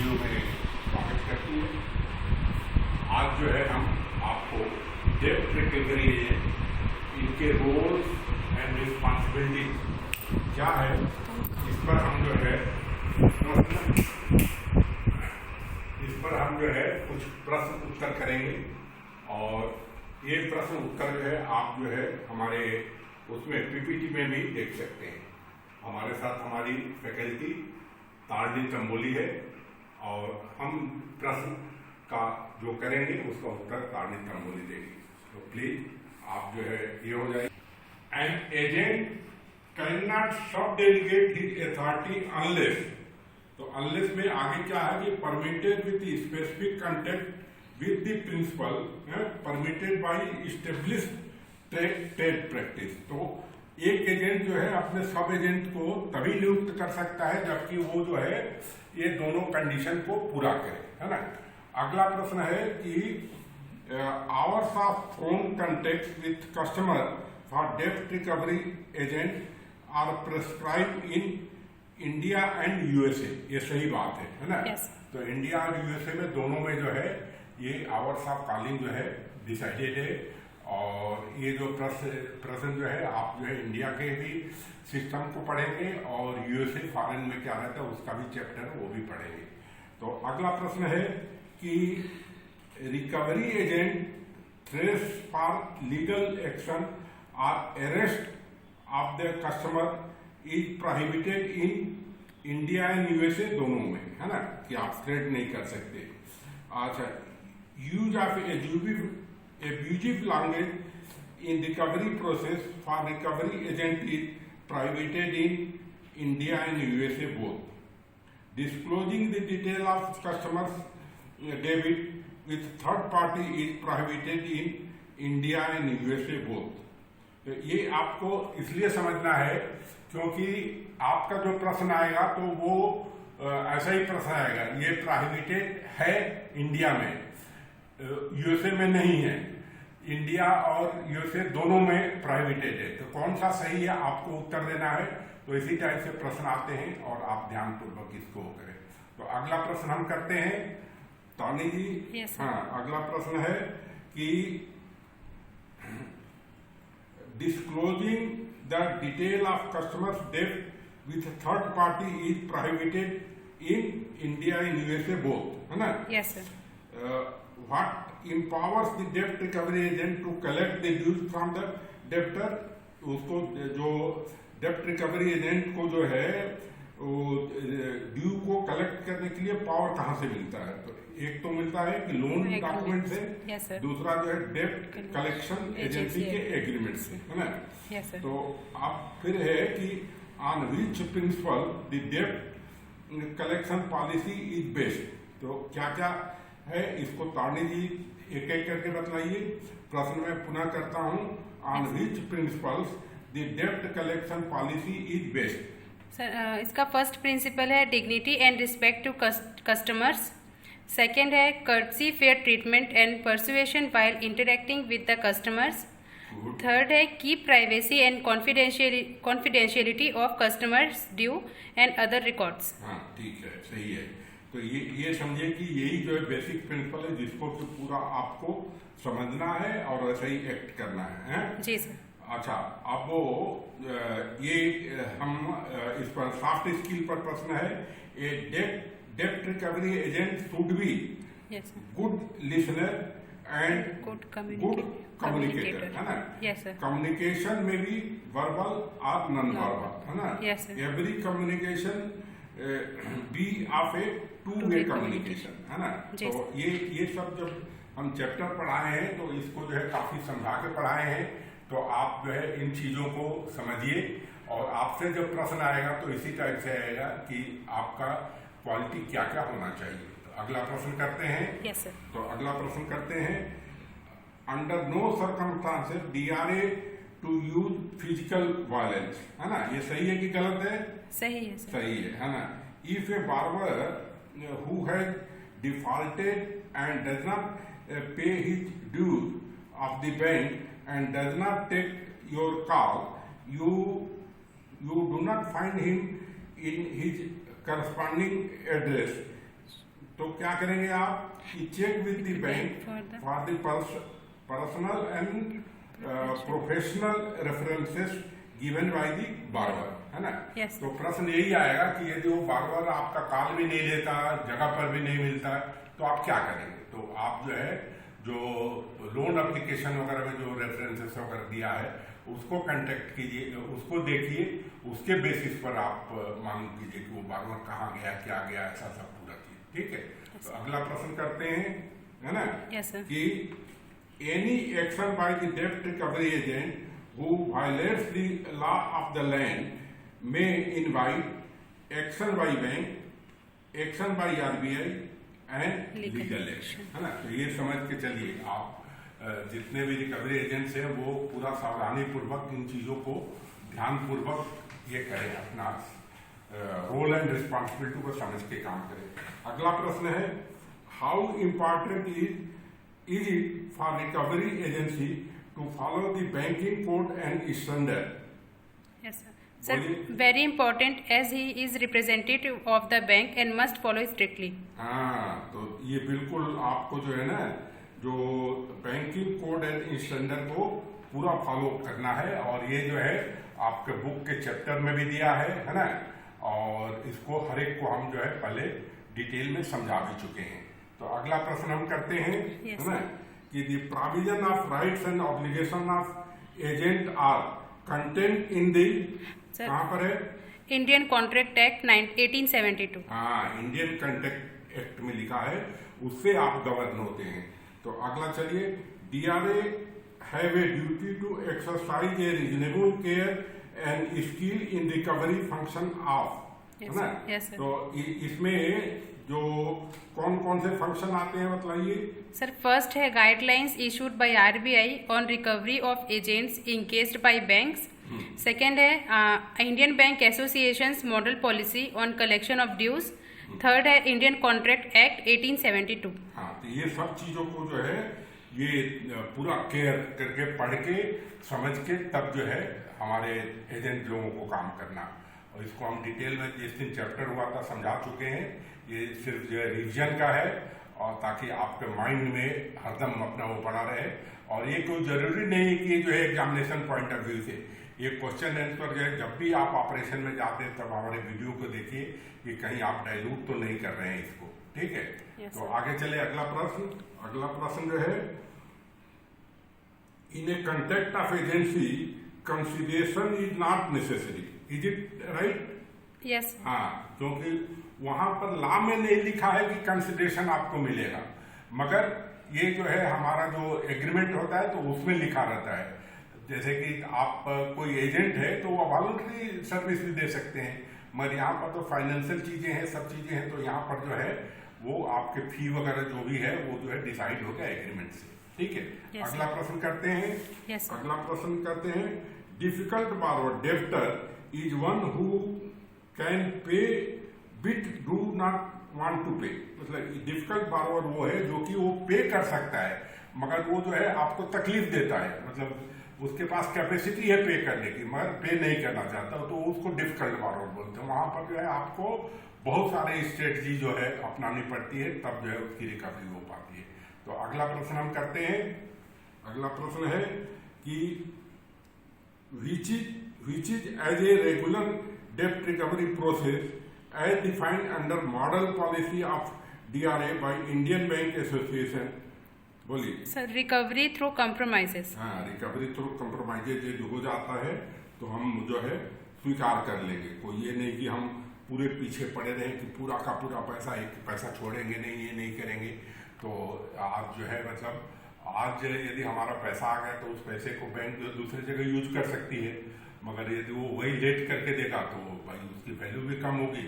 Video में स्वागत करती है। आज जो है हम आपको डेब्ट रिकवरी एजेंट, इनके रोल्स एंड रिस्पॉन्सिबिलिटी क्या है, इस पर हम जो है कुछ प्रश्न उत्तर करेंगे। और ये प्रश्न उत्तर जो है आप जो है हमारे उसमें पीपीटी में भी देख सकते हैं। हमारे साथ हमारी फैकल्टी तारणी तंबोली है और हम प्रश्न का जो करेंगे उसका उत्तर तारणी तंबोली देगी। तो प्लीज आप जो है ये हो जाए। An agent can not sub delegate his authority unless, तो अनलेस में आगे क्या है कि permitted with specific contact with the principal, permitted by established trade practice. तो एक एजेंट जो है अपने सब एजेंट को तभी नियुक्त कर सकता है जबकि वो जो है ये दोनों कंडीशन को पूरा करे, है ना। अगला प्रश्न है कि hours of phone contact with customer for डेब्ट recovery agent are prescribe in India and USA. ये सही बात है ना। yes. तो इंडिया और यूएसए में दोनों में जो है ये आवर्स ऑफ कॉलिंग जो है डिसाइडेड है। और ये जो प्रश्न जो है आप जो है इंडिया के भी सिस्टम को पढ़ेंगे और यूएसए फॉरेन में क्या रहता है उसका भी चैप्टर वो भी पढ़ेंगे। तो अगला प्रश्न है कि recovery agent threats for legal action और arrest of the customer is prohibited in India and USA, दोनों में, है ना, कि आप थ्रेट नहीं कर सकते। अच्छा, use of abusive language in recovery process for recovery agent is prohibited in India and USA both. Disclosing the detail of customers' debit with third party is prohibited in India and USA both. तो ये आपको इसलिए समझना है क्योंकि आपका जो प्रश्न आएगा तो वो ऐसा ही प्रश्न आएगा। ये प्रोहिबिटेड है इंडिया में, यूएसए में नहीं है। इंडिया और यूएसए दोनों में प्रोहिबिटेड है। तो कौन सा सही है आपको उत्तर देना है। तो इसी टाइप से प्रश्न आते हैं और आप ध्यानपूर्वक इसको करें। तो अगला प्रश्न हम करते हैं तानी जी। yes, हाँ, अगला प्रश्न है कि disclosing the detail of customers डेब्ट with third party is prohibited in India and USA both, है ना। yes, sir. What empowers the debt recovery agent to collect the dues from the debtor? उसको जो डेप्ट रिकवरी एजेंट को जो है due को collect करने के लिए पावर कहाँ से मिलता है। तो एक तो मिलता है कि लोन डॉक्यूमेंट से, yes, दूसरा जो है डेप्ट कलेक्शन एजेंसी के एग्रीमेंट से, है ना। yes, तो अब फिर है कि ऑन विच प्रिंसिपल द डेप्ट कलेक्शन पॉलिसी इज बेस्ड। तो क्या क्या है इसको तारणी जी एक एक करके बतलाइए। प्रश्न में पुनः करता हूँ, ऑन विच प्रिंसिपल्स द डेब्ट collection policy is based. Sir, इसका फर्स्ट प्रिंसिपल है dignity and respect to customers. Second है courtesy fair treatment and persuasion while interacting with the customers. Third है keep privacy and confidentiality of customers due and other records. हाँ, ठीक है, सही है। तो ये समझिए कि यही जो है बेसिक प्रिंसिपल है जिसको कि पूरा आपको समझना है और वैसे ही एक्ट करना है। जी सर। अच्छा, अब वो ये हम इस पर सॉफ्ट स्किल पर प्रश्न है। ए डेब्ट recovery agent should be good listener and good communicator, है ना। Yes sir. कम्युनिकेशन में भी वर्बल और नॉन वर्बल, है ना। Yes sir. Every communication be of a two way communication, है ना। तो ये सब जब हम चैप्टर पढ़ाए हैं तो इसको जो है काफी समझा के पढ़ाए हैं। तो आप जो है इन चीजों को समझिए और आपसे जब प्रश्न आएगा तो इसी टाइप से आएगा कि आपका क्वालिटी क्या क्या होना चाहिए। तो अगला प्रश्न करते हैं। yes, sir. तो अगला प्रश्न करते हैं, under no circumstances DRA to use physical violence, है ना। ये सही है कि गलत है। सही है सर। सही है ना। If a barber who has defaulted and does not pay his dues of the bank and does not take your call, you do not find him in his corresponding address तो क्या करेंगे आप कि check with the bank for the personal and professional references given by the barber, है ना। Yes. तो प्रश्न यही आएगा कि यदि वो बार्बर आपका कॉल भी नहीं लेता, जगह पर भी नहीं मिलता, तो आप क्या करेंगे। तो आप जो है जो लोन एप्लीकेशन वगैरह में जो रेफरेंसेस वगैरह दिया है उसको कांटेक्ट कीजिए, उसको देखिए, उसके बेसिस पर आप मालूम कीजिए कि वो बार्बर कहाँ गया, क्या गया, ऐसा सब पूरा कीजिए, ठीक है। तो अगला प्रश्न करते हैं, है ना। Yes, sir. कि एनी एक्शन बाय द डेब्ट recovery agent who violates the law of the land may invite action by bank, action by RBI and legal action, है ना। तो ये समझ के चलिए आप जितने भी रिकवरी एजेंट्स हैं वो पूरा सावधानी पूर्वक इन चीजों को ध्यान पूर्वक ये करें, अपना रोल एंड रिस्पॉन्सिबिलिटी को समझ के काम करें। अगला प्रश्न है, how important is it for recovery agency to follow the banking code and standard? Yes, sir. Sir, very important as he is representative of the bank and must follow strictly. हाँ, तो ये बिल्कुल आपको जो है ना जो बैंकिंग कोड एंड स्टैंडर्ड को पूरा फॉलो करना है, और ये जो है आपके बुक के चैप्टर में भी दिया है ना। और इसको हर एक को हम जो है पहले डिटेल में समझा भी चुके हैं। तो अगला प्रश्न हम करते हैं, है ना, कि the provision of rights and obligation of agent are contained in the, कहाँ पर है, इंडियन कॉन्ट्रैक्ट एक्ट 1872। हाँ, इंडियन कॉन्ट्रैक्ट एक्ट में लिखा है, उससे आप गवर्न होते हैं। तो अगला चलिए, DRA have a duty to exercise a reasonable care and skill in recovery function of, है ना। तो इसमें जो कौन कौन से फंक्शन आते हैं बताइए। सर, फर्स्ट है guidelines issued by RBI on recovery of agents engaged by banks. Second है Indian bank associations model policy on collection of dues. Third है इंडियन कॉन्ट्रैक्ट एक्ट 1872। हाँ, तो ये सब चीजों को जो है ये पूरा केयर करके पढ़ के समझ के तब जो है हमारे एजेंट लोगों को काम करना। और इसको हम डिटेल में जिस दिन चैप्टर हुआ था समझा चुके हैं। ये सिर्फ जो है रिविजन का है, और ताकि आपके माइंड में हरदम अपना वो पड़ा रहे। और ये कोई जरूरी नहीं कि जो है एग्जामिनेशन पॉइंट ऑफ व्यू से ये क्वेश्चन आंसर जो है जब भी आप ऑपरेशन में जाते हैं तब हमारे वीडियो को देखिए कि कहीं आप डाइल्यूट तो नहीं कर रहे हैं इसको, ठीक है। yes, तो आगे चले अगला प्रश्न जो है, in a contact of agency consideration is not necessary, is it right? Yes. हाँ, क्योंकि वहां पर लॉ में नहीं लिखा है कि कंसिडरेशन आपको मिलेगा, मगर ये जो है हमारा जो एग्रीमेंट होता है तो उसमें लिखा रहता है। जैसे कि आप कोई एजेंट है तो वो वॉलंटरी सर्विस भी दे सकते हैं, मगर यहाँ पर तो फाइनेंशियल चीजें हैं, सब चीजें हैं, तो यहाँ पर जो है वो आपके फी वगैरह जो भी है वो जो है डिसाइड हो गया एग्रीमेंट से, ठीक है। yes, अगला प्रश्न करते हैं। yes, अगला प्रश्न करते हैं, difficult borrower debtor is one who can pay but do not want to pay. मतलब डिफिकल्ट बारोवर वो है जो कि वो पे कर सकता है मगर वो जो है आपको तकलीफ देता है, मतलब उसके पास कैपेसिटी है पे करने की मगर पे नहीं करना चाहता, तो उसको डिफिकल्ट बारोवर बोलते हैं। वहां पर जो है आपको बहुत सारे स्ट्रेटजी जो है अपनानी पड़ती है, तब जो है उसकी रिकवरी हो पाती है। तो अगला प्रश्न हम करते हैं। अगला प्रश्न है कि which is as a regular debt recovery process as defined under model policy of DRA by Indian Bank Association। बोलिए सर। Recovery through compromises. हाँ, रिकवरी थ्रू कॉम्प्रोमाइजेज यदि हो जाता है तो हम जो है स्वीकार कर लेंगे। कोई ये नहीं कि हम पूरे पीछे पड़े रहें कि पूरा का पूरा पैसा एक पैसा छोड़ेंगे नहीं, ये नहीं करेंगे। तो आज जो है मतलब आज यदि हमारा पैसा आ गया तो उस पैसे को बैंक दूसरी जगह यूज कर सकती है, मगर यदि वो वही लेट करके देगा तो भाई उसकी वैल्यू भी कम होगी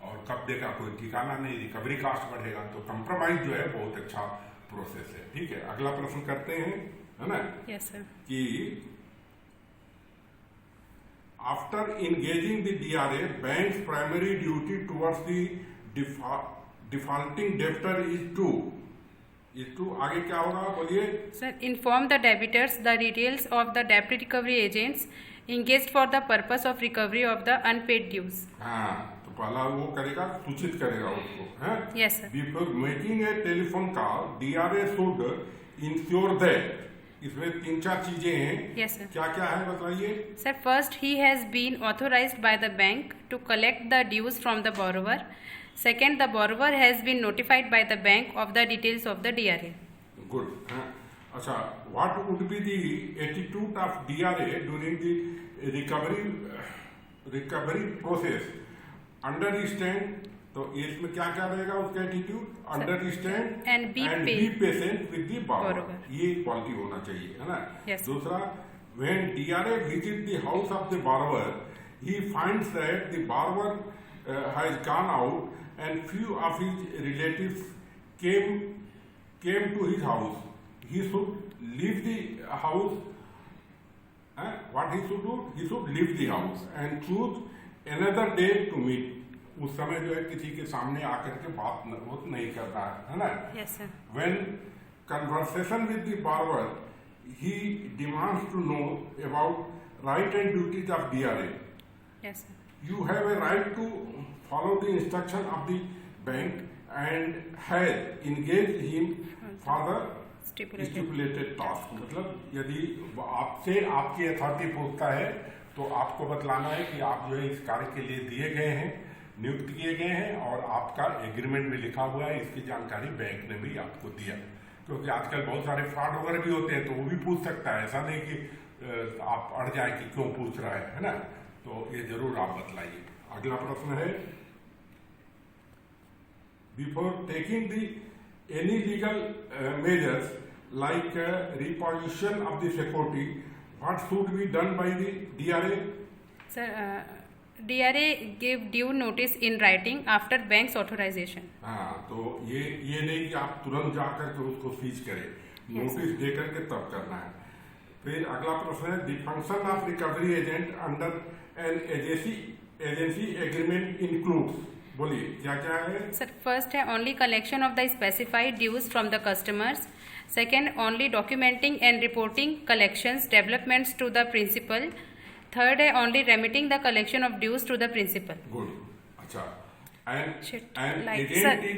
और कब देगा कोई ठिकाना नहीं, रिकवरी कास्ट बढ़ेगा। तो कंप्रोमाइज जो है बहुत अच्छा प्रोसेस है, ठीक है। अगला प्रश्न करते हैं, है ना। Yes sir. कि after engaging the DRA banks primary duty towards the defaulting debtor is to आगे क्या होगा बोलिए sir. Inform the debtors the details of the डेब्ट recovery agents engaged for the purpose of recovery of the unpaid dues। हाँ, तो पहला वो करेगा, सूचित करेगा उसको, है। Yes, sir. Before making a telephone call DRA should ensure that, इसमें 3-4 चीजें हैं। Yes, sir. क्या क्या है बताइए। Sir, first he has been authorized by the bank to collect the dues from the borrower. Second, the borrower has been notified by the bank of the details of the DRA. Good, हाँ। अच्छा, what would be the attitude of DRA during the recovery process? Understand, तो इसमें क्या क्या रहेगा उसका attitude? Understand and be patient with the borrower, borrower. ये quality होना चाहिए, है ना। Yes. दूसरा, when DRA visit the house of the borrower, he finds that the borrower has gone out and few of his relatives came to his house. He should leave the house. What he should do? He should leave the house and choose another day to meet. उस समय जो है किसी के सामने आकर के बात नहीं करना है ना। Yes, sir. When conversation with the borrower, he demands to know about right and duties of DRA. Yes, sir. You have a right to follow the instruction of the bank and have engaged him for the stipulated task. मतलब यदि आपसे आपकी authority पूछता है तो आपको बतलाना है कि आप जो है इस कार्य के लिए दिए गए हैं, नियुक्त किए गए हैं और आपका एग्रीमेंट में लिखा हुआ है, इसकी जानकारी बैंक ने भी आपको दिया। क्योंकि आजकल बहुत सारे फ्रॉड वगैरह भी होते हैं, तो वो भी पूछ सकता है, ऐसा नहीं कि आप अड़ जाए कि क्यों पूछ रहा है ना। तो ये जरूर आप बतलाइए। अगला प्रश्न है, before taking the any legal measures like reposition of the security, what should be done by the DRA? Sir, DRA gave due notice in writing after bank's authorization. हाँ, तो ये नहीं कि आप तुरंत जाकर के उसको सीज करें, नोटिस दे करके तब करना है। फिर अगला प्रश्न है, the function of recovery agent under an agency agreement includes. बोलिए क्या क्या है। Sir, first है only collection of the specified dues from the customers. Second, only documenting and reporting collections developments to the principal. Third है only remitting the collection of dues to the principal. Good, अच्छा। Shit, and like, agent sir. is